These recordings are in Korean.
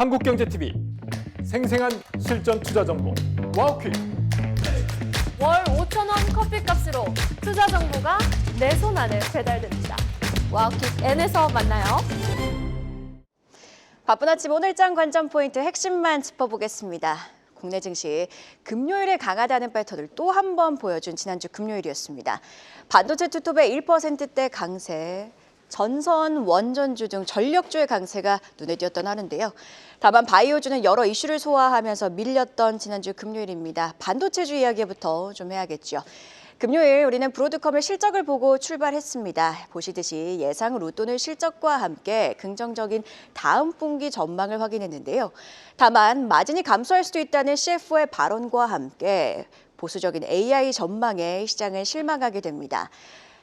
한국경제TV 생생한 실전 투자 정보 와우퀵. 월 5,000원 커피값으로 투자 정보가 내 손 안에 배달됩니다. 와우킥 N에서 만나요. 바쁜 아침 오늘장 관전 포인트 핵심만 짚어보겠습니다. 국내 증시 금요일에 강하다는 패턴을 또 한 번 보여준 지난주 금요일이었습니다. 반도체 투톱의 1%대 강세, 전선, 원전주 등 전력주의 강세가 눈에 띄었던 하루인데요. 다만 바이오주는 여러 이슈를 소화하면서 밀렸던 지난주 금요일입니다. 반도체주 이야기부터 좀 해야겠죠. 금요일 우리는 브로드컴의 실적을 보고 출발했습니다. 보시듯이 예상을 웃도는 실적과 함께 긍정적인 다음 분기 전망을 확인했는데요. 다만 마진이 감소할 수도 있다는 CFO의 발언과 함께 보수적인 AI 전망에 시장을 실망하게 됩니다.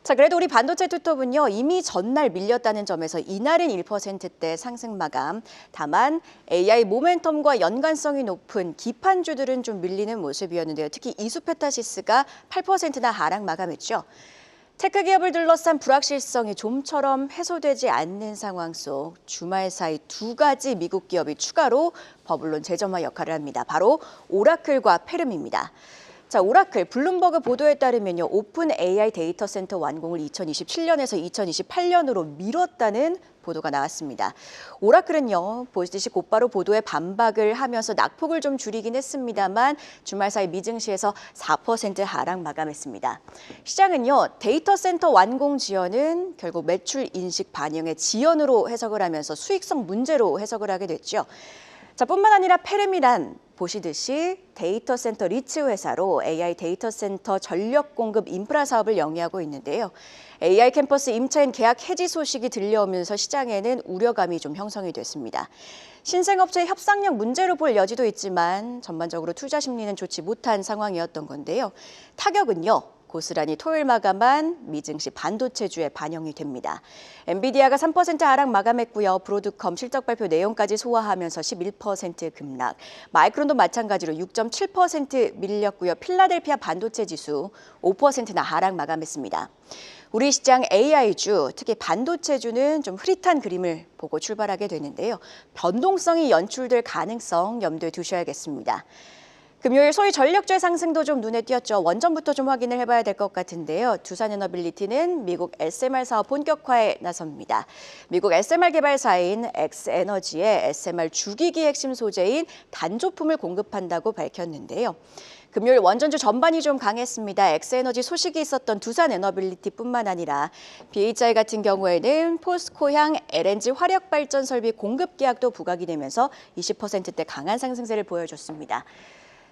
자, 그래도 우리 반도체 투톱은요, 이미 전날 밀렸다는 점에서 이날은 1%대 상승 마감. 다만 AI 모멘텀과 연관성이 높은 기판주들은 좀 밀리는 모습이었는데요. 특히 이수페타시스가 8%나 하락 마감했죠. 테크 기업을 둘러싼 불확실성이 좀처럼 해소되지 않는 상황 속 주말 사이 두 가지 미국 기업이 추가로 버블론 재점화 역할을 합니다. 바로 오라클과 페름입니다. 자, 오라클, 블룸버그 보도에 따르면요, 오픈 AI 데이터 센터 완공을 2027년에서 2028년으로 미뤘다는 보도가 나왔습니다. 오라클은요, 보시듯이 곧바로 보도에 반박을 하면서 낙폭을 좀 줄이긴 했습니다만 주말 사이 미증시에서 4% 하락 마감했습니다. 시장은요, 데이터 센터 완공 지연은 결국 매출 인식 반영의 지연으로 해석을 하면서 수익성 문제로 해석을 하게 됐죠. 자, 뿐만 아니라 페름이란 보시듯이 데이터 센터 리츠 회사로 AI 데이터 센터 전력 공급 인프라 사업을 영위하고 있는데요. AI 캠퍼스 임차인 계약 해지 소식이 들려오면서 시장에는 우려감이 좀 형성이 됐습니다. 신생업체의 협상력 문제로 볼 여지도 있지만 전반적으로 투자 심리는 좋지 못한 상황이었던 건데요. 타격은요, 고스란히 토요일 마감한 미증시 반도체주에 반영이 됩니다. 엔비디아가 3% 하락 마감했고요. 브로드컴 실적 발표 내용까지 소화하면서 11% 급락. 마이크론도 마찬가지로 6.7% 밀렸고요. 필라델피아 반도체 지수 5%나 하락 마감했습니다. 우리 시장 AI주, 특히 반도체주는 좀 흐릿한 그림을 보고 출발하게 되는데요. 변동성이 연출될 가능성 염두에 두셔야겠습니다. 금요일 소위 전력주의 상승도 좀 눈에 띄었죠. 원전부터 좀 확인을 해봐야 될 것 같은데요. 두산에너빌리티는 미국 SMR 사업 본격화에 나섭니다. 미국 SMR 개발사인 엑스에너지의 SMR 주기기 핵심 소재인 단조품을 공급한다고 밝혔는데요. 금요일 원전주 전반이 좀 강했습니다. 엑스에너지 소식이 있었던 두산에너빌리티뿐만 아니라 BHI 같은 경우에는 포스코향 LNG 화력발전 설비 공급 계약도 부각이 되면서 20%대 강한 상승세를 보여줬습니다.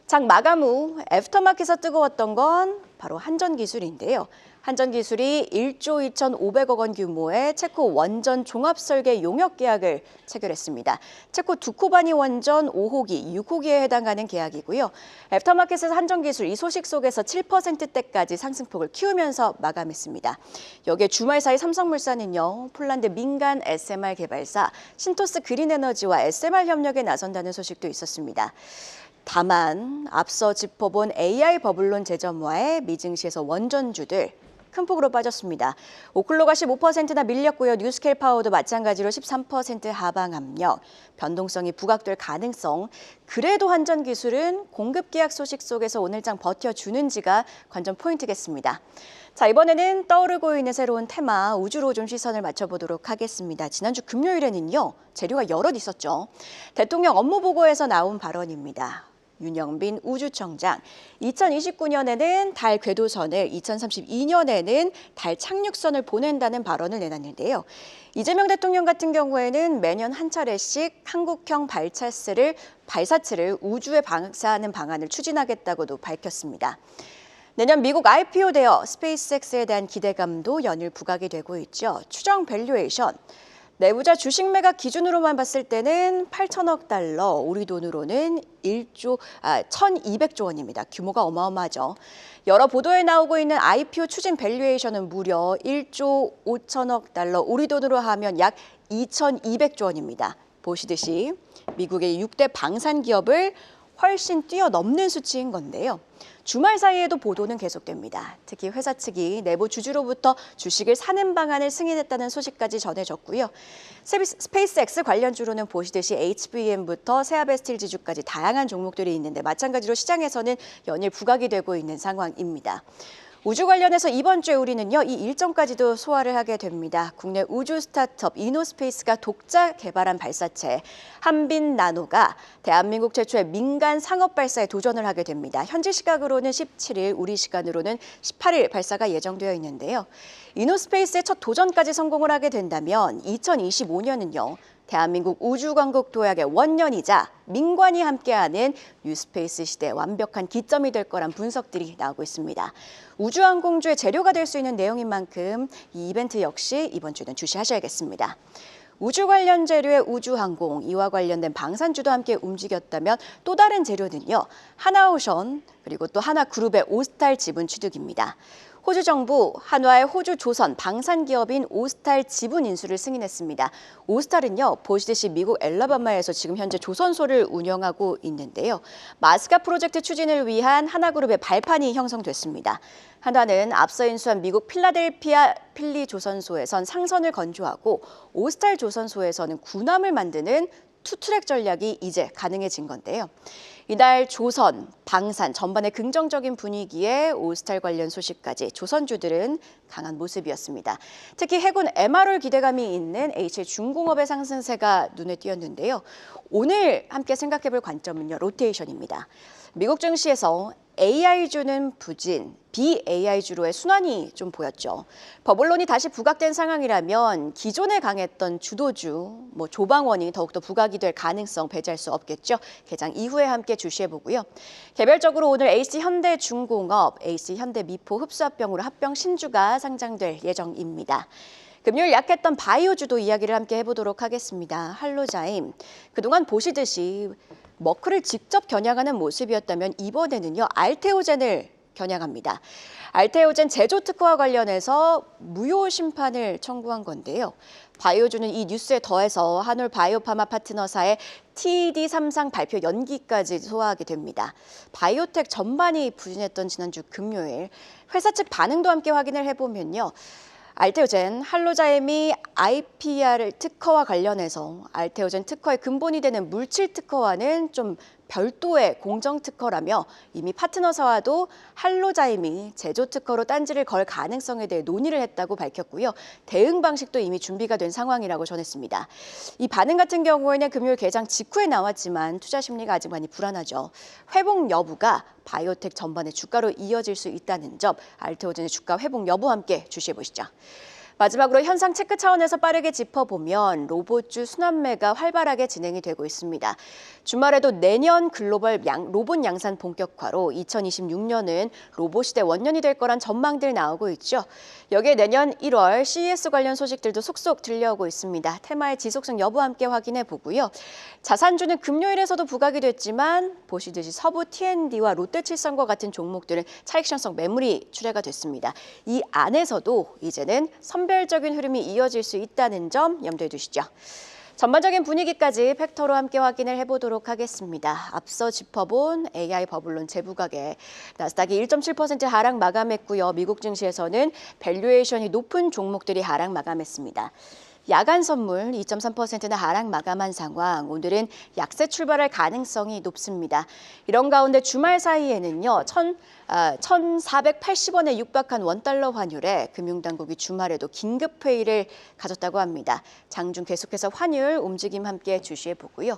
장 마감 후 애프터마켓에서 뜨거웠던 건 바로 한전기술인데요. 한전기술이 1조 2,500억 원 규모의 체코 원전 종합설계 용역 계약을 체결했습니다. 체코 두코바니 원전 5호기, 6호기에 해당하는 계약이고요. 애프터마켓에서 한전기술 이 소식 속에서 7%대까지 상승폭을 키우면서 마감했습니다. 여기에 주말 사이 삼성물산은요, 폴란드 민간 SMR 개발사 신토스 그린에너지와 SMR 협력에 나선다는 소식도 있었습니다. 다만 앞서 짚어본 AI 버블론 재점화에 미증시에서 원전주들 큰 폭으로 빠졌습니다. 오클로가 15%나 밀렸고요. 뉴스케일 파워도 마찬가지로 13% 하방 압력, 변동성이 부각될 가능성. 그래도 한전기술은 공급 계약 소식 속에서 오늘장 버텨주는지가 관전 포인트겠습니다. 자, 이번에는 떠오르고 있는 새로운 테마, 우주로 좀 시선을 맞춰보도록 하겠습니다. 지난주 금요일에는요, 재료가 여럿 있었죠. 대통령 업무보고에서 나온 발언입니다. 윤영빈 우주청장, 2029년에는 달 궤도선을, 2032년에는 달 착륙선을 보낸다는 발언을 내놨는데요. 이재명 대통령 같은 경우에는 매년 한 차례씩 한국형 발사체를 우주에 발사하는 방안을 추진하겠다고도 밝혔습니다. 내년 미국 IPO 대여 스페이스X에 대한 기대감도 연일 부각이 되고 있죠. 추정 밸류에이션. 내부자 주식 매각 기준으로만 봤을 때는 8천억 달러, 우리 돈으로는 1,200조 원입니다. 규모가 어마어마하죠. 여러 보도에 나오고 있는 IPO 추진 밸류에이션은 무려 1조 5천억 달러, 우리 돈으로 하면 약 2,200조 원입니다. 보시듯이 미국의 6대 방산 기업을 훨씬 뛰어넘는 수치인 건데요. 주말 사이에도 보도는 계속됩니다. 특히 회사 측이 내부 주주로부터 주식을 사는 방안을 승인했다는 소식까지 전해졌고요. 스페이스X 관련주로는 보시듯이 HBM부터 세아베스틸 지주까지 다양한 종목들이 있는데 마찬가지로 시장에서는 연일 부각이 되고 있는 상황입니다. 우주 관련해서 이번 주에 우리는요, 이 일정까지도 소화를 하게 됩니다. 국내 우주 스타트업 이노스페이스가 독자 개발한 발사체 한빈나노가 대한민국 최초의 민간 상업 발사에 도전을 하게 됩니다. 현지 시각으로는 17일, 우리 시간으로는 18일 발사가 예정되어 있는데요. 이노스페이스의 첫 도전까지 성공을 하게 된다면 2025년은요. 대한민국 우주광국 도약의 원년이자 민관이 함께하는 뉴스페이스 시대의 완벽한 기점이 될 거란 분석들이 나오고 있습니다. 우주항공주의 재료가 될 수 있는 내용인 만큼 이 이벤트 역시 이번 주는 주시하셔야겠습니다. 우주 관련 재료의 우주항공, 이와 관련된 방산주도 함께 움직였다면 또 다른 재료는요. 하나오션 그리고 또 하나그룹의 오스탈 지분 취득입니다. 호주 정부 한화의 호주 조선 방산 기업인 오스탈 지분 인수를 승인했습니다. 오스탈은요, 보시듯이 미국 엘라바마에서 지금 현재 조선소를 운영하고 있는데요. 마스가 프로젝트 추진을 위한 하나그룹의 발판이 형성됐습니다. 한화는 앞서 인수한 미국 필라델피아 필리 조선소에선 상선을 건조하고 오스탈 조선소에서는 군함을 만드는 투트랙 전략이 이제 가능해진 건데요. 이날 조선, 방산 전반의 긍정적인 분위기에 오스탈 관련 소식까지 조선주들은 강한 모습이었습니다. 특히 해군 MRO 기대감이 있는 HL중공업의 상승세가 눈에 띄었는데요. 오늘 함께 생각해볼 관점은요. 로테이션입니다. 미국 증시에서 AI주는 부진, BAI주로의 순환이 좀 보였죠. 버블론이 다시 부각된 상황이라면 기존에 강했던 주도주, 조방원이 더욱더 부각이 될 가능성 배제할 수 없겠죠. 개장 이후에 함께 주시해보고요. 개별적으로 오늘 HC현대중공업, HC현대미포 흡수합병으로 합병 신주가 상장될 예정입니다. 금요일 약했던 바이오주도 이야기를 함께 해보도록 하겠습니다. 할로자임, 그동안 보시듯이 머크를 직접 겨냥하는 모습이었다면 이번에는요, 알테오젠을 겨냥합니다. 알테오젠 제조 특허와 관련해서 무효 심판을 청구한 건데요. 바이오주는 이 뉴스에 더해서 한올 바이오파마 파트너사의 TD3상 발표 연기까지 소화하게 됩니다. 바이오텍 전반이 부진했던 지난주 금요일, 회사 측 반응도 함께 확인을 해보면요. 알테오젠, 할로자임이 IPR 특허와 관련해서 알테오젠 특허의 근본이 되는 물질 특허와는 좀 별도의 공정 특허라며 이미 파트너사와도 할로자임이 제조 특허로 딴지를 걸 가능성에 대해 논의를 했다고 밝혔고요. 대응 방식도 이미 준비가 된 상황이라고 전했습니다. 이 반응 같은 경우에는 금요일 개장 직후에 나왔지만 투자 심리가 아직 많이 불안하죠. 회복 여부가 바이오텍 전반의 주가로 이어질 수 있다는 점, 알테오젠의 주가 회복 여부 함께 주시해보시죠. 마지막으로 현상 체크 차원에서 빠르게 짚어보면 로봇주 순환매가 활발하게 진행이 되고 있습니다. 주말에도 내년 글로벌 로봇 양산 본격화로 2026년은 로봇 시대 원년이 될 거란 전망들 나오고 있죠. 여기에 내년 1월 CES 관련 소식들도 속속 들려오고 있습니다. 테마의 지속성 여부 함께 확인해 보고요. 자산주는 금요일에서도 부각이 됐지만 보시듯이 서부 T&D와 롯데칠성과 같은 종목들은 차익실현성 매물이 출회가 됐습니다. 이 안에서도 이제는 선별적인 흐름이 이어질 수 있다는 점 염두에 두시죠. 전반적인 분위기까지 팩터로 함께 확인을 해보도록 하겠습니다. 앞서 짚어본 AI 버블론 재부각에 나스닥이 1.7% 하락 마감했고요. 미국 증시에서는 밸류에이션이 높은 종목들이 하락 마감했습니다. 야간 선물 2.3%나 하락 마감한 상황, 오늘은 약세 출발할 가능성이 높습니다. 이런 가운데 주말 사이에는요, 1,480원에 육박한 원달러 환율에 금융당국이 주말에도 긴급회의를 가졌다고 합니다. 장중 계속해서 환율 움직임 함께 주시해보고요.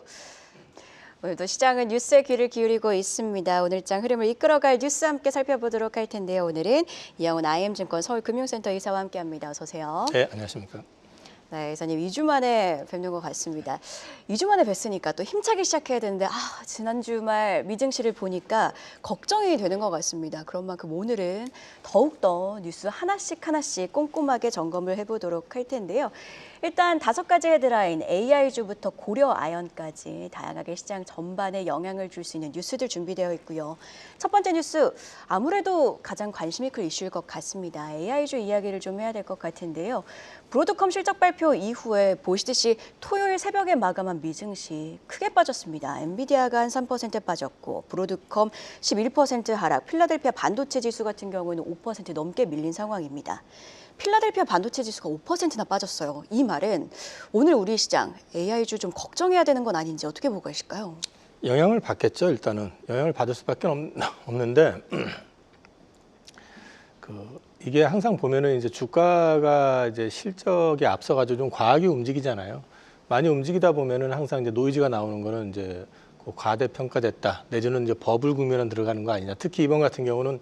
오늘도 시장은 뉴스에 귀를 기울이고 있습니다. 오늘장 흐름을 이끌어갈 뉴스 함께 살펴보도록 할 텐데요. 오늘은 이영훈 IM증권 서울금융센터 이사와 함께합니다. 어서 오세요. 네, 안녕하십니까. 네, 이사님 2주 만에 뵙는 것 같습니다. 2주 만에 뵀으니까 또 힘차게 시작해야 되는데 지난 주말 미증시를 보니까 걱정이 되는 것 같습니다. 그런 만큼 오늘은 더욱더 뉴스 하나씩 꼼꼼하게 점검을 해보도록 할 텐데요. 일단 5가지 헤드라인, AI주부터 고려 아연까지 다양하게 시장 전반에 영향을 줄 수 있는 뉴스들 준비되어 있고요. 첫 번째 뉴스, 아무래도 가장 관심이 클 이슈일 것 같습니다. AI주 이야기를 좀 해야 될 것 같은데요. 브로드컴 실적 발표 이후에 보시듯이 토요일 새벽에 마감한 미증시 크게 빠졌습니다. 엔비디아가 한 3% 빠졌고 브로드컴 11% 하락, 필라델피아 반도체 지수 같은 경우는 5% 넘게 밀린 상황입니다. 필라델피아 반도체 지수가 5%나 빠졌어요. 이 말은 오늘 우리 시장 AI주 좀 걱정해야 되는 건 아닌지 어떻게 보고 계실까요? 영향을 받겠죠. 일단은 영향을 받을 수밖에 없는데 이게 항상 보면은 이제 주가가 이제 실적에 앞서가지고 좀 과하게 움직이잖아요. 많이 움직이다 보면은 항상 이제 노이즈가 나오는 거는 이제 과대평가됐다 내지는 이제 버블 국면에 들어가는 거 아니냐. 특히 이번 같은 경우는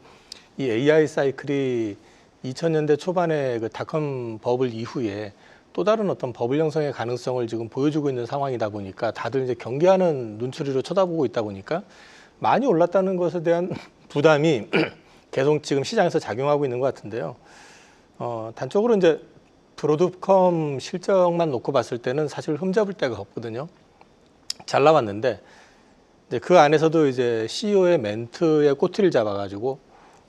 이 AI 사이클이 2000년대 초반에 그 닷컴 버블 이후에 또 다른 어떤 버블 형성의 가능성을 지금 보여주고 있는 상황이다 보니까 다들 이제 경계하는 눈초리로 쳐다보고 있다 보니까 많이 올랐다는 것에 대한 부담이 계속 지금 시장에서 작용하고 있는 것 같은데요. 단적으로 이제 브로드컴 실적만 놓고 봤을 때는 사실 흠잡을 데가 없거든요. 잘 나왔는데 이제 그 안에서도 이제 CEO의 멘트에 꼬투리를 잡아가지고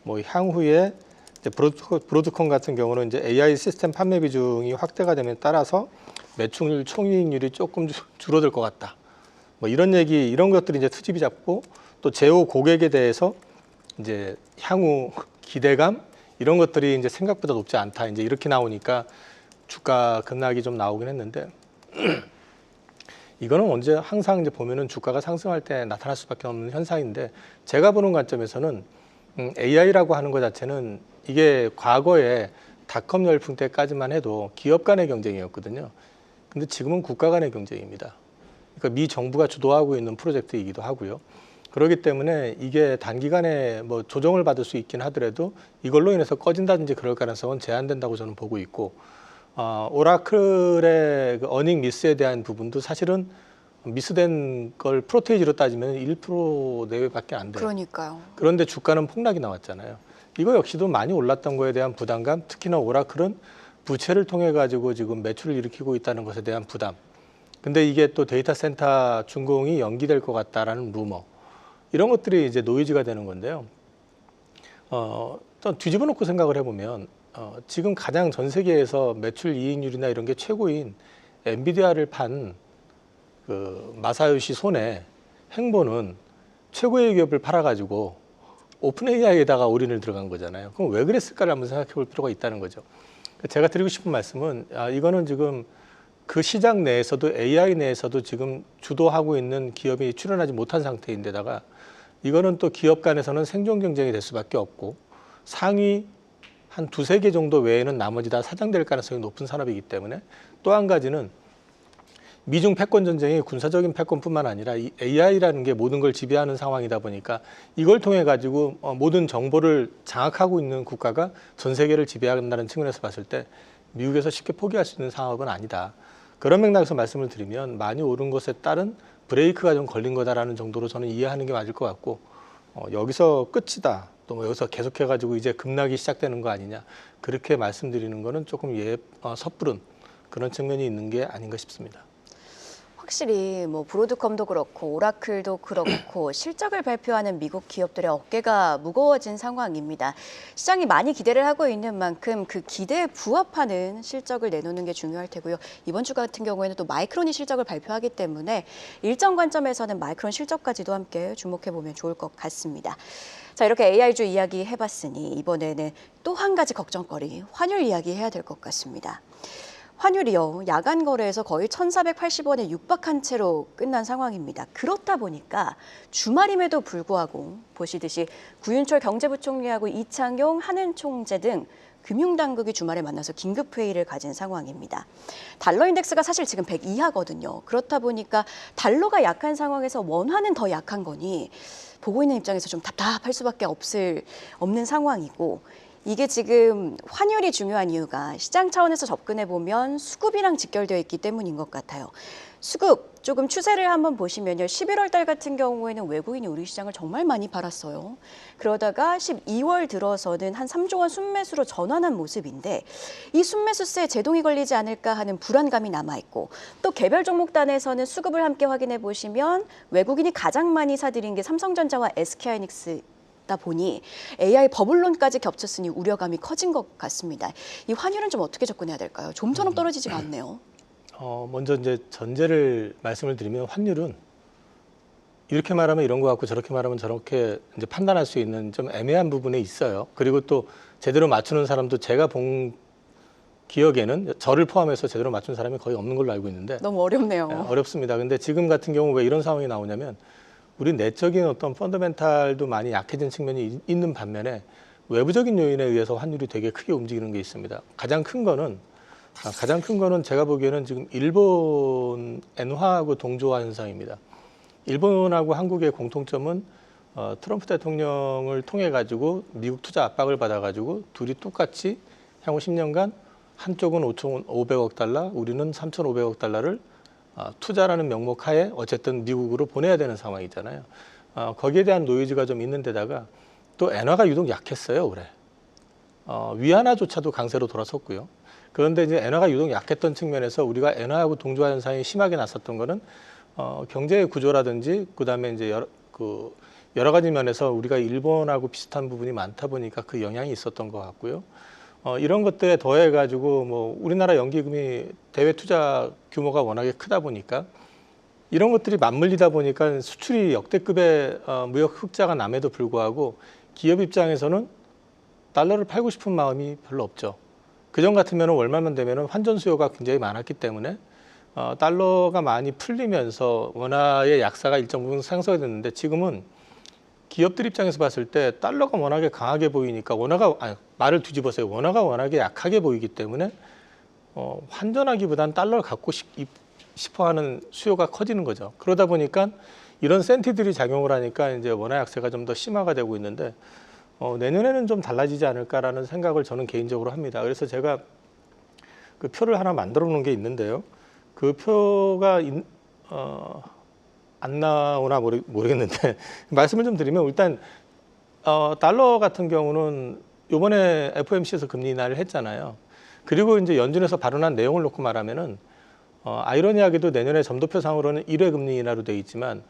뭐 향후에 이제 브로드컴 같은 경우는 이제 AI 시스템 판매 비중이 확대가 되면 따라서 매출률 총이익률이 조금 줄어들 것 같다. 뭐 이런 얘기, 이런 것들이 이제 투집이 잡고 또 제휴 고객에 대해서 이제 향후 기대감 이런 것들이 이제 생각보다 높지 않다. 이제 이렇게 나오니까 주가 급락이 좀 나오긴 했는데 이거는 언제 항상 이제 보면은 주가가 상승할 때 나타날 수밖에 없는 현상인데 제가 보는 관점에서는 AI라고 하는 것 자체는 이게 과거에 닷컴 열풍 때까지만 해도 기업 간의 경쟁이었거든요. 근데 지금은 국가 간의 경쟁입니다. 그러니까 미 정부가 주도하고 있는 프로젝트이기도 하고요. 그렇기 때문에 이게 단기간에 뭐 조정을 받을 수 있긴 하더라도 이걸로 인해서 꺼진다든지 그럴 가능성은 제한된다고 저는 보고 있고 오라클의 그 어닝 미스에 대한 부분도 사실은 미스된 걸 프로테이지로 따지면 1% 내외밖에 안 돼요. 그러니까요. 그런데 주가는 폭락이 나왔잖아요. 이거 역시도 많이 올랐던 거에 대한 부담감, 특히나 오라클은 부채를 통해 가지고 지금 매출을 일으키고 있다는 것에 대한 부담. 근데 이게 또 데이터 센터 준공이 연기될 것 같다라는 루머. 이런 것들이 이제 노이즈가 되는 건데요. 좀 뒤집어 놓고 생각을 해보면 지금 가장 전 세계에서 매출 이익률이나 이런 게 최고인 엔비디아를 판 그 마사요시 손의 행보는 최고의 기업을 팔아가지고 오픈 AI에다가 올인을 들어간 거잖아요. 그럼 왜 그랬을까를 한번 생각해 볼 필요가 있다는 거죠. 제가 드리고 싶은 말씀은 이거는 지금 그 시장 내에서도 AI 내에서도 지금 주도하고 있는 기업이 출연하지 못한 상태인데다가 이거는 또 기업 간에서는 생존 경쟁이 될 수밖에 없고 상위 한 2-3개 정도 외에는 나머지 다 사장될 가능성이 높은 산업이기 때문에 또 한 가지는 미중 패권 전쟁이 군사적인 패권뿐만 아니라 이 AI라는 게 모든 걸 지배하는 상황이다 보니까 이걸 통해 가지고 모든 정보를 장악하고 있는 국가가 전 세계를 지배한다는 측면에서 봤을 때 미국에서 쉽게 포기할 수 있는 상황은 아니다. 그런 맥락에서 말씀을 드리면 많이 오른 것에 따른 브레이크가 좀 걸린 거다라는 정도로 저는 이해하는 게 맞을 것 같고 여기서 끝이다. 또 뭐 여기서 계속해가지고 이제 급락이 시작되는 거 아니냐. 그렇게 말씀드리는 거는 조금 섣부른 그런 측면이 있는 게 아닌가 싶습니다. 확실히 뭐 브로드컴도 그렇고 오라클도 그렇고 실적을 발표하는 미국 기업들의 어깨가 무거워진 상황입니다. 시장이 많이 기대를 하고 있는 만큼 그 기대에 부합하는 실적을 내놓는 게 중요할 테고요. 이번 주 같은 경우에는 또 마이크론이 실적을 발표하기 때문에 일정 관점에서는 마이크론 실적까지도 함께 주목해 보면 좋을 것 같습니다. 자, 이렇게 AI주 이야기 해봤으니 이번에는 또 한 가지 걱정거리, 환율 이야기 해야 될 것 같습니다. 환율이요, 야간 거래에서 거의 1,480원에 육박한 채로 끝난 상황입니다. 그렇다 보니까 주말임에도 불구하고 보시듯이 구윤철 경제부총리하고 이창용 한은총재 등 금융당국이 주말에 만나서 긴급회의를 가진 상황입니다. 달러 인덱스가 사실 지금 100 이하거든요. 그렇다 보니까 달러가 약한 상황에서 원화는 더 약한 거니 보고 있는 입장에서 좀 답답할 수밖에 없는 상황이고 이게 지금 환율이 중요한 이유가 시장 차원에서 접근해 보면 수급이랑 직결되어 있기 때문인 것 같아요. 수급 조금 추세를 한번 보시면요. 11월 달 같은 경우에는 외국인이 우리 시장을 정말 많이 팔았어요. 그러다가 12월 들어서는 한 3조 원 순매수로 전환한 모습인데 이 순매수세에 제동이 걸리지 않을까 하는 불안감이 남아있고 또 개별 종목단에서는 수급을 함께 확인해 보시면 외국인이 가장 많이 사들인 게 삼성전자와 SK하이닉스 다 보니 AI 버블론까지 겹쳤으니 우려감이 커진 것 같습니다. 이 환율은 좀 어떻게 접근해야 될까요? 좀처럼 떨어지지가 않네요. 먼저 이제 전제를 말씀을 드리면 환율은 이렇게 말하면 이런 거 같고 저렇게 말하면 저렇게 이제 판단할 수 있는 좀 애매한 부분에 있어요. 그리고 또 제대로 맞추는 사람도 제가 본 기억에는 저를 포함해서 제대로 맞춘 사람이 거의 없는 걸로 알고 있는데 너무 어렵네요. 어렵습니다. 근데 지금 같은 경우 왜 이런 상황이 나오냐면 우리 내적인 어떤 펀더멘탈도 많이 약해진 측면이 있는 반면에 외부적인 요인에 의해서 환율이 되게 크게 움직이는 게 있습니다. 가장 큰 거는 제가 보기에는 지금 일본 엔화하고 동조화 현상입니다. 일본하고 한국의 공통점은 트럼프 대통령을 통해 가지고 미국 투자 압박을 받아 가지고 둘이 똑같이 향후 10년간 한쪽은 5,500억 달러, 우리는 3,500억 달러를 투자라는 명목 하에 어쨌든 미국으로 보내야 되는 상황이잖아요. 거기에 대한 노이즈가 좀 있는 데다가 또 엔화가 유독 약했어요, 올해. 위안화조차도 강세로 돌아섰고요. 그런데 이제 엔화가 유독 약했던 측면에서 우리가 엔화하고 동조화 현상이 심하게 났었던 거는 경제의 구조라든지 그다음에 이제 여러 가지 면에서 우리가 일본하고 비슷한 부분이 많다 보니까 그 영향이 있었던 것 같고요. 이런 것들에 더해 가지고 뭐 우리나라 연기금이 대외 투자 규모가 워낙에 크다 보니까 이런 것들이 맞물리다 보니까 수출이 역대급의 무역 흑자가 남에도 불구하고 기업 입장에서는 달러를 팔고 싶은 마음이 별로 없죠. 그전 같으면 월말만 되면 환전 수요가 굉장히 많았기 때문에 달러가 많이 풀리면서 원화의 약세가 일정 부분 상쇄가 됐는데 지금은 기업들 입장에서 봤을 때 달러가 워낙에 강하게 보이니까 말을 뒤집어서요. 원화가 워낙에 약하게 보이기 때문에 환전하기보다는 달러를 갖고 싶어하는 수요가 커지는 거죠. 그러다 보니까 이런 센티들이 작용을 하니까 이제 원화 약세가 좀 더 심화가 되고 있는데 내년에는 좀 달라지지 않을까라는 생각을 저는 개인적으로 합니다. 그래서 제가 그 표를 하나 만들어 놓은 게 있는데요. 그 표가 안 나오나 모르겠는데 말씀을 좀 드리면 일단 달러 같은 경우는 이번에 FOMC에서 금리 인하를 했잖아요. 그리고 이제 연준에서 발언한 내용을 놓고 말하면은 아이러니하게도 내년에 점도표상으로는 1회 금리 인하로 돼 있지만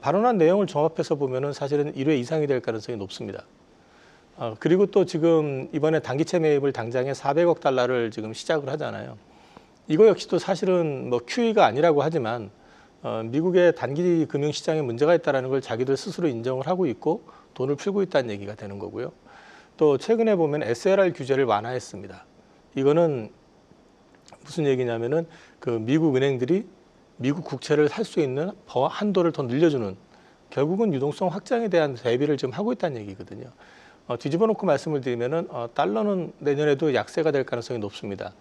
발언한 내용을 종합해서 보면은 사실은 1회 이상이 될 가능성이 높습니다. 그리고 또 지금 이번에 단기채 매입을 당장에 400억 달러를 지금 시작을 하잖아요. 이거 역시도 사실은 뭐 QE가 아니라고 하지만 미국의 단기 금융시장에 문제가 있다는 걸 자기들 스스로 인정을 하고 있고 돈을 풀고 있다는 얘기가 되는 거고요. 또 최근에 보면 SLR 규제를 완화했습니다. 이거는 무슨 얘기냐면은 그 미국 은행들이 미국 국채를 살 수 있는 한도를 더 늘려주는 결국은 유동성 확장에 대한 대비를 지금 하고 있다는 얘기거든요. 뒤집어 놓고 말씀을 드리면은 달러는 내년에도 약세가 될 가능성이 높습니다.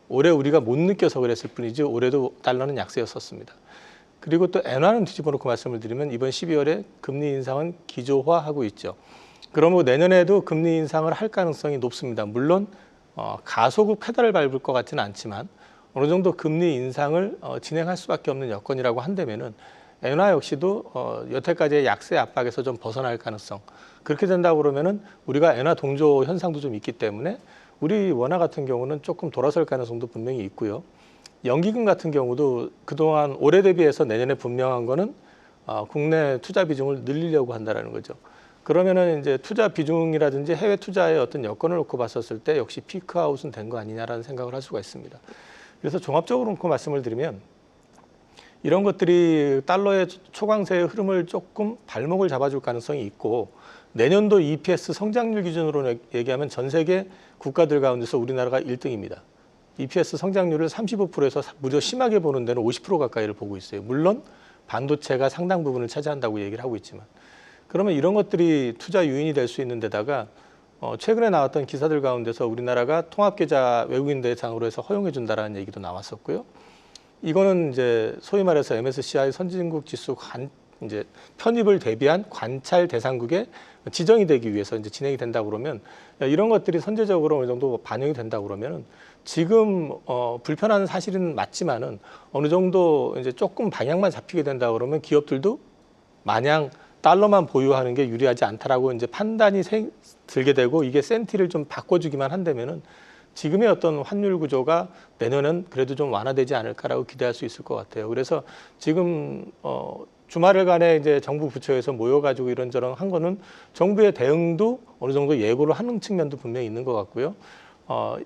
올해 우리가 못 느껴서 그랬을 뿐이지 올해도 달러는 약세였었습니다. 그리고 또 엔화는 뒤집어 놓고 말씀을 드리면 이번 12월에 금리 인상은 기조화하고 있죠. 그러면 내년에도 금리 인상을 할 가능성이 높습니다. 물론 가속으로 페달을 밟을 것 같지는 않지만 어느 정도 금리 인상을 진행할 수밖에 없는 여건이라고 한다면은 엔화 역시도 여태까지의 약세 압박에서 좀 벗어날 가능성. 그렇게 된다고 그러면은 우리가 엔화 동조 현상도 좀 있기 때문에 우리 원화 같은 경우는 조금 돌아설 가능성도 분명히 있고요. 연기금 같은 경우도 그동안 올해 대비해서 내년에 분명한 거는 국내 투자 비중을 늘리려고 한다라는 거죠. 그러면은 이제 투자 비중이라든지 해외 투자의 어떤 여건을 놓고 봤었을 때 역시 피크아웃은 된 거 아니냐라는 생각을 할 수가 있습니다. 그래서 종합적으로 놓고 말씀을 드리면 이런 것들이 달러의 초강세의 흐름을 조금 발목을 잡아줄 가능성이 있고 내년도 EPS 성장률 기준으로 얘기하면 전 세계 국가들 가운데서 우리나라가 1등입니다. EPS 성장률을 35%에서 무려 심하게 보는 데는 50% 가까이를 보고 있어요. 물론 반도체가 상당 부분을 차지한다고 얘기를 하고 있지만 그러면 이런 것들이 투자 유인이 될 수 있는 데다가 최근에 나왔던 기사들 가운데서 우리나라가 통합계좌 외국인 대상으로 해서 허용해 준다라는 얘기도 나왔었고요. 이거는 이제 소위 말해서 MSCI 선진국 지수 이제 편입을 대비한 관찰 대상국에 지정이 되기 위해서 이제 진행이 된다고 그러면 이런 것들이 선제적으로 어느 정도 반영이 된다고 그러면은 지금 불편한 사실은 맞지만은 어느 정도 이제 조금 방향만 잡히게 된다 그러면 기업들도 마냥 달러만 보유하는 게 유리하지 않다라고 이제 판단이 들게 되고 이게 센티를 좀 바꿔주기만 한다면은 지금의 어떤 환율 구조가 내년은 그래도 좀 완화되지 않을까라고 기대할 수 있을 것 같아요. 그래서 지금 주말을간에 이제 정부 부처에서 모여가지고 이런저런 한 거는 정부의 대응도 어느 정도 예고를 하는 측면도 분명히 있는 것 같고요.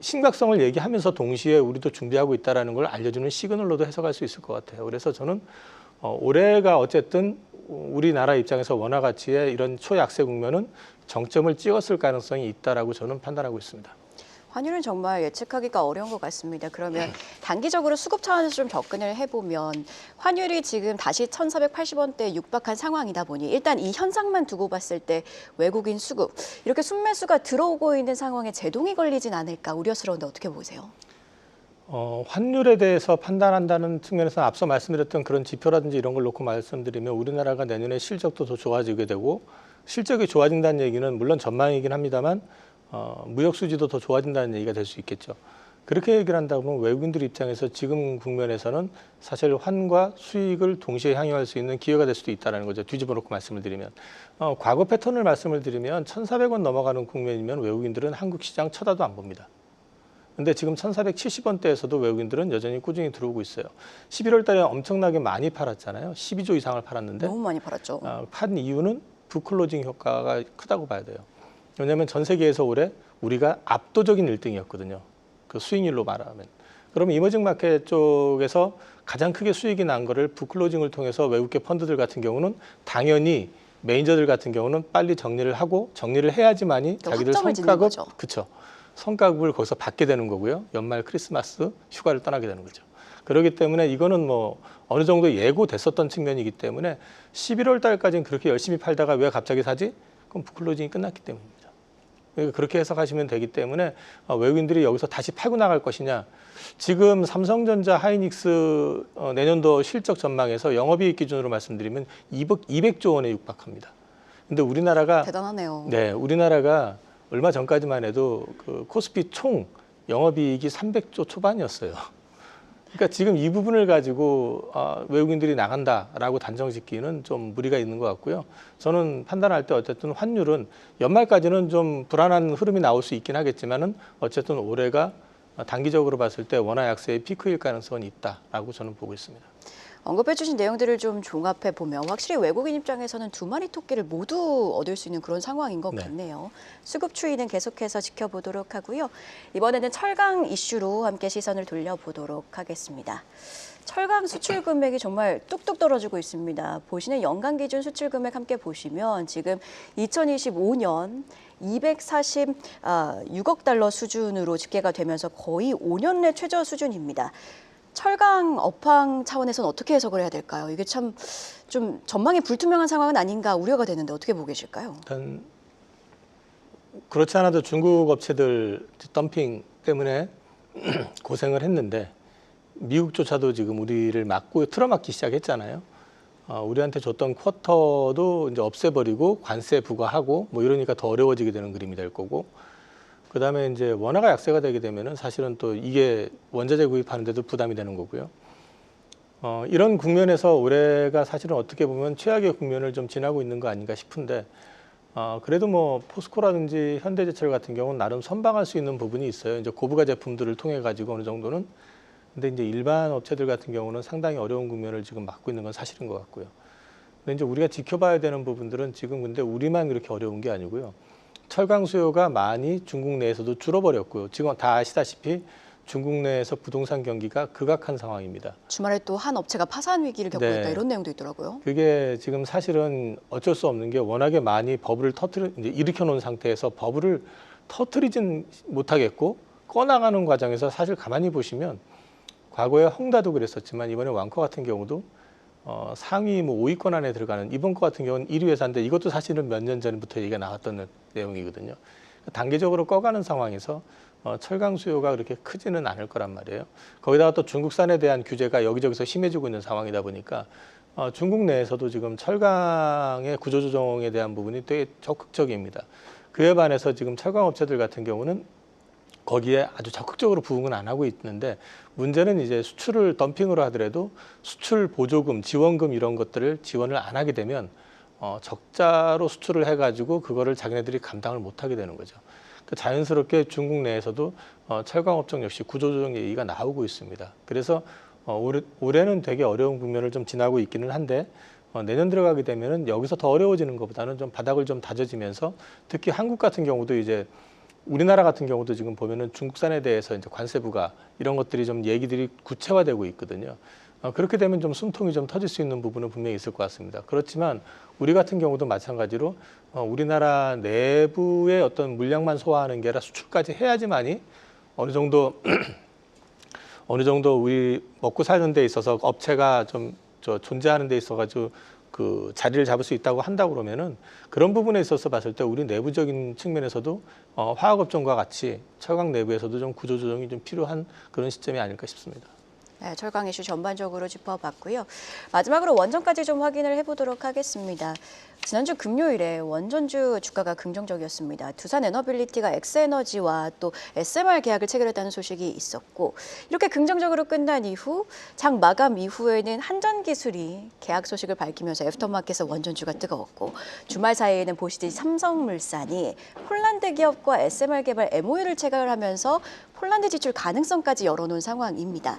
심각성을 얘기하면서 동시에 우리도 준비하고 있다라는 걸 알려주는 시그널로도 해석할 수 있을 것 같아요. 그래서 저는 올해가 어쨌든 우리나라 입장에서 원화 가치의 이런 초약세 국면은 정점을 찍었을 가능성이 있다라고 저는 판단하고 있습니다. 환율은 정말 예측하기가 어려운 것 같습니다. 그러면 단기적으로 수급 차원에서 좀 접근을 해보면 환율이 지금 다시 1,480원대에 육박한 상황이다 보니 일단 이 현상만 두고 봤을 때 외국인 수급, 이렇게 순매수가 들어오고 있는 상황에 제동이 걸리진 않을까 우려스러운데 어떻게 보세요? 환율에 대해서 판단한다는 측면에서 앞서 말씀드렸던 그런 지표라든지 이런 걸 놓고 말씀드리면 우리나라가 내년에 실적도 더 좋아지게 되고 실적이 좋아진다는 얘기는 물론 전망이긴 합니다만 무역 수지도 더 좋아진다는 얘기가 될 수 있겠죠. 그렇게 얘기를 한다 보면 외국인들 입장에서 지금 국면에서는 사실 환과 수익을 동시에 향유할 수 있는 기회가 될 수도 있다는 거죠. 뒤집어 놓고 말씀을 드리면 과거 패턴을 말씀을 드리면 1,400원 넘어가는 국면이면 외국인들은 한국 시장 쳐다도 안 봅니다. 근데 지금 1,470원대에서도 외국인들은 여전히 꾸준히 들어오고 있어요. 11월 달에 엄청나게 많이 팔았잖아요. 12조 이상을 팔았는데 너무 많이 팔았죠. 판 이유는 부클로징 효과가 크다고 봐야 돼요. 왜냐하면 전 세계에서 올해 우리가 압도적인 1등이었거든요. 그 수익률로 말하면. 그러면 이머징 마켓 쪽에서 가장 크게 수익이 난 거를 부클로징을 통해서 외국계 펀드들 같은 경우는 당연히 메이저들 같은 경우는 빨리 정리를 하고 정리를 해야지만이 자기들 성과급, 그쵸, 성과급을 거기서 받게 되는 거고요. 연말 크리스마스 휴가를 떠나게 되는 거죠. 그렇기 때문에 이거는 뭐 어느 정도 예고됐었던 측면이기 때문에 11월 달까지는 그렇게 열심히 팔다가 왜 갑자기 사지? 그럼 부클로징이 끝났기 때문입니다. 그렇게 해석하시면 되기 때문에 외국인들이 여기서 다시 팔고 나갈 것이냐. 지금 삼성전자, 하이닉스 내년도 실적 전망에서 영업이익 기준으로 말씀드리면 200조 원에 육박합니다. 근데 우리나라가 대단하네요. 네, 우리나라가 얼마 전까지만 해도 그 코스피 총 영업이익이 300조 초반이었어요. 그러니까 지금 이 부분을 가지고 외국인들이 나간다라고 단정짓기는 좀 무리가 있는 것 같고요. 저는 판단할 때 어쨌든 환율은 연말까지는 좀 불안한 흐름이 나올 수 있긴 하겠지만은 어쨌든 올해가 단기적으로 봤을 때 원화 약세의 피크일 가능성은 있다라고 저는 보고 있습니다. 언급해 주신 내용들을 좀 종합해 보면 확실히 외국인 입장에서는 두 마리 토끼를 모두 얻을 수 있는 그런 상황인 것 같네요. 수급 추이는 계속해서 지켜보도록 하고요. 이번에는 철강 이슈로 함께 시선을 돌려보도록 하겠습니다. 철강 수출 금액이 정말 뚝뚝 떨어지고 있습니다. 보시는 연간 기준 수출 금액 함께 보시면 지금 2025년 246억 달러 수준으로 집계가 되면서 거의 5년 내 최저 수준입니다. 철강 업황 차원에서는 어떻게 해석을 해야 될까요? 이게 참 좀 전망이 불투명한 상황은 아닌가 우려가 되는데 어떻게 보고 계실까요? 일단 그렇지 않아도 중국 업체들 덤핑 때문에 고생을 했는데 미국조차도 지금 우리를 막고 틀어막기 시작했잖아요. 우리한테 줬던 쿼터도 이제 없애버리고 관세 부과하고 뭐 이러니까 더 어려워지게 되는 그림이 될 거고. 그다음에 이제 원화가 약세가 되게 되면은 사실은 또 이게 원자재 구입하는데도 부담이 되는 거고요. 이런 국면에서 올해가 사실은 어떻게 보면 최악의 국면을 좀 지나고 있는 거 아닌가 싶은데 그래도 뭐 포스코라든지 현대제철 같은 경우는 나름 선방할 수 있는 부분이 있어요. 이제 고부가 제품들을 통해 가지고 어느 정도는. 근데 이제 일반 업체들 같은 경우는 상당히 어려운 국면을 지금 맞고 있는 건 사실인 것 같고요. 근데 이제 우리가 지켜봐야 되는 부분들은 지금 근데 우리만 그렇게 어려운 게 아니고요. 철강 수요가 많이 중국 내에서도 줄어버렸고요. 지금 다 아시다시피 중국 내에서 부동산 경기가 극악한 상황입니다. 주말에 또 한 업체가 파산 위기를 겪고 있다 이런 내용도 있더라고요. 그게 지금 사실은 어쩔 수 없는 게 워낙에 많이 버블을 일으켜 놓은 상태에서 버블을 터뜨리진 못하겠고 꺼나가는 과정에서 사실 가만히 보시면 과거에 헝다도 그랬었지만 이번에 왕커 같은 경우도 상위 뭐 5위권 안에 들어가는 이번 거 같은 경우는 1위 회사인데 이것도 사실은 몇 년 전부터 얘기가 나왔던 내용이거든요. 단계적으로 꺼가는 상황에서 철강 수요가 그렇게 크지는 않을 거란 말이에요. 거기다가 또 중국산에 대한 규제가 여기저기서 심해지고 있는 상황이다 보니까 중국 내에서도 지금 철강의 구조조정에 대한 부분이 되게 적극적입니다. 그에 반해서 지금 철강 업체들 같은 경우는 거기에 아주 적극적으로 부응은 안 하고 있는데, 문제는 이제 수출을 덤핑으로 하더라도 수출 보조금, 지원금 이런 것들을 지원을 안 하게 되면 적자로 수출을 해가지고 그거를 자기네들이 감당을 못 하게 되는 거죠. 자연스럽게 중국 내에서도 철강업종 역시 구조조정 얘기가 나오고 있습니다. 그래서 올해는 되게 어려운 국면을 좀 지나고 있기는 한데, 내년 들어가게 되면은 여기서 더 어려워지는 것보다는 좀 바닥을 좀 다져지면서, 특히 한국 같은 경우도 이제 우리나라 같은 경우도 지금 보면은 중국산에 대해서 이제 관세 부과 이런 것들이 좀 얘기들이 구체화되고 있거든요. 그렇게 되면 좀 숨통이 좀 터질 수 있는 부분은 분명히 있을 것 같습니다. 그렇지만 우리 같은 경우도 마찬가지로 우리나라 내부의 어떤 물량만 소화하는 게 아니라 수출까지 해야지만이 어느 정도 우리 먹고 사는 데 있어서 업체가 좀 존재하는 데 있어가지고 그 자리를 잡을 수 있다고 한다고 그러면은, 그런 부분에 있어서 봤을 때 우리 내부적인 측면에서도 화학업종과 같이 철강 내부에서도 좀 구조조정이 좀 필요한 그런 시점이 아닐까 싶습니다. 네, 철강 이슈 전반적으로 짚어봤고요. 마지막으로 원전까지 좀 확인을 해보도록 하겠습니다. 지난주 금요일에 원전주 주가가 긍정적이었습니다. 두산 에너빌리티가 엑스에너지와 또 SMR 계약을 체결했다는 소식이 있었고, 이렇게 긍정적으로 끝난 이후 장 마감 이후에는 한전기술이 계약 소식을 밝히면서 애프터마켓에서 원전주가 뜨거웠고, 주말 사이에는 보시듯이 삼성물산이 폴란드 기업과 SMR 개발 MOU를 체결하면서 폴란드 지출 가능성까지 열어놓은 상황입니다.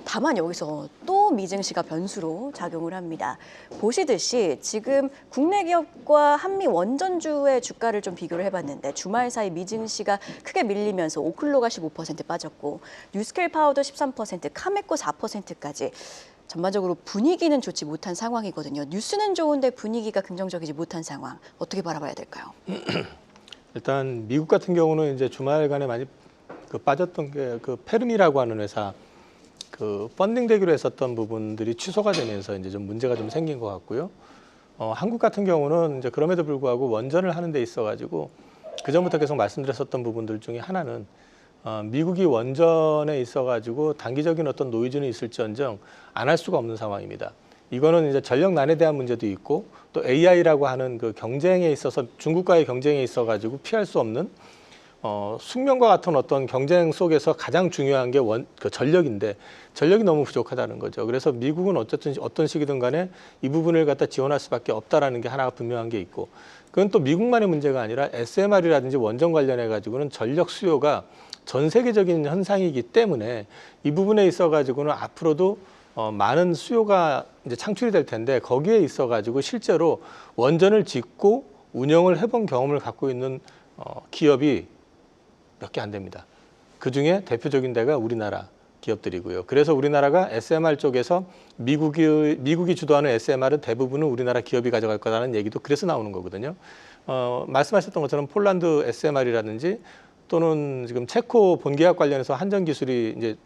다만 여기서 또 미증시가 변수로 작용을 합니다. 보시듯이 지금 국내 기업과 한미 원전주의 주가를 좀 비교를 해봤는데, 주말 사이 미증시가 크게 밀리면서 오클로가 15% 빠졌고, 뉴스케일 파워도 13%, 카메코 4%까지 전반적으로 분위기는 좋지 못한 상황이거든요. 뉴스는 좋은데 분위기가 긍정적이지 못한 상황, 어떻게 바라봐야 될까요? 일단 미국 같은 경우는 이제 주말간에 많이 빠졌던 게 페르미라고 하는 회사 펀딩 되기로 했었던 부분들이 취소가 되면서 이제 좀 문제가 좀 생긴 것 같고요. 한국 같은 경우는 이제 그럼에도 불구하고 원전을 하는 데 있어가지고 그 전부터 계속 말씀드렸었던 부분들 중에 하나는 미국이 원전에 있어가지고 단기적인 어떤 노이즈는 있을지언정 안 할 수가 없는 상황입니다. 이거는 이제 전력난에 대한 문제도 있고, 또 AI라고 하는 그 경쟁에 있어서 중국과의 경쟁에 있어가지고 피할 수 없는 숙명과 같은 어떤 경쟁 속에서 가장 중요한 게 전력인데, 전력이 너무 부족하다는 거죠. 그래서 미국은 어쨌든 어떤 식이든 간에 이 부분을 갖다 지원할 수밖에 없다라는 게 하나가 분명한 게 있고, 그건 또 미국만의 문제가 아니라 SMR이라든지 원전 관련해 가지고는 전력 수요가 전 세계적인 현상이기 때문에 이 부분에 있어 가지고는 앞으로도 많은 수요가 이제 창출이 될 텐데, 거기에 있어 가지고 실제로 원전을 짓고 운영을 해본 경험을 갖고 있는 기업이 몇 개 안 됩니다. 그중에 대표적인 데가 우리나라 기업들이고요. 그래서 우리나라가 SMR 쪽에서 미국이 주도하는 SMR은 대부분은 우리나라 기업이 가져갈 거라는 얘기도 그래서 나오는 거거든요. 말씀하셨던 것처럼 폴란드 SMR이라든지 또는 지금 체코 본계약 관련해서 한전기술이 이제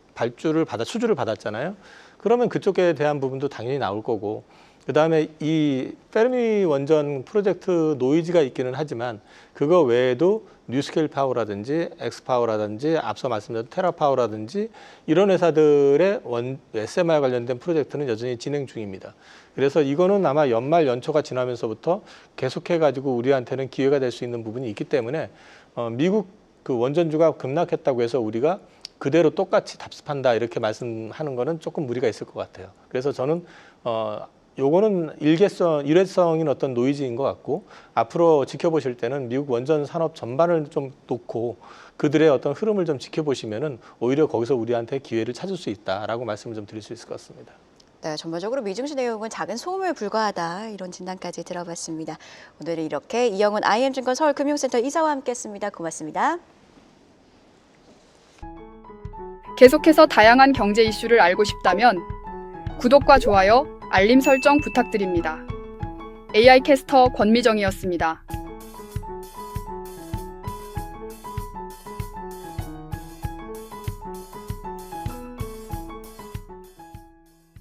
수주를 받았잖아요. 그러면 그쪽에 대한 부분도 당연히 나올 거고, 그다음에 이 페르미 원전 프로젝트 노이즈가 있기는 하지만 그거 외에도 뉴스케일 파워라든지 엑스파워라든지 앞서 말씀드렸던 테라파워라든지 이런 회사들의 SMR 관련된 프로젝트는 여전히 진행 중입니다. 그래서 이거는 아마 연말 연초가 지나면서부터 계속해가지고 우리한테는 기회가 될 수 있는 부분이 있기 때문에 미국 그 원전주가 급락했다고 해서 우리가 그대로 똑같이 답습한다 이렇게 말씀하는 거는 조금 무리가 있을 것 같아요. 그래서 저는 요거는 일회성인 어떤 노이즈인 것 같고, 앞으로 지켜보실 때는 미국 원전 산업 전반을 좀 놓고 그들의 어떤 흐름을 좀 지켜보시면은 오히려 거기서 우리한테 기회를 찾을 수 있다라고 말씀을 좀 드릴 수 있을 것 같습니다. 네, 전반적으로 미증시 내용은 작은 소음에 불과하다, 이런 진단까지 들어봤습니다. 오늘은 이렇게 이영훈 IM증권 서울금융센터 이사와 함께했습니다. 고맙습니다. 계속해서 다양한 경제 이슈를 알고 싶다면 구독과 좋아요, 알림 설정 부탁드립니다. AI 캐스터 권미정이었습니다.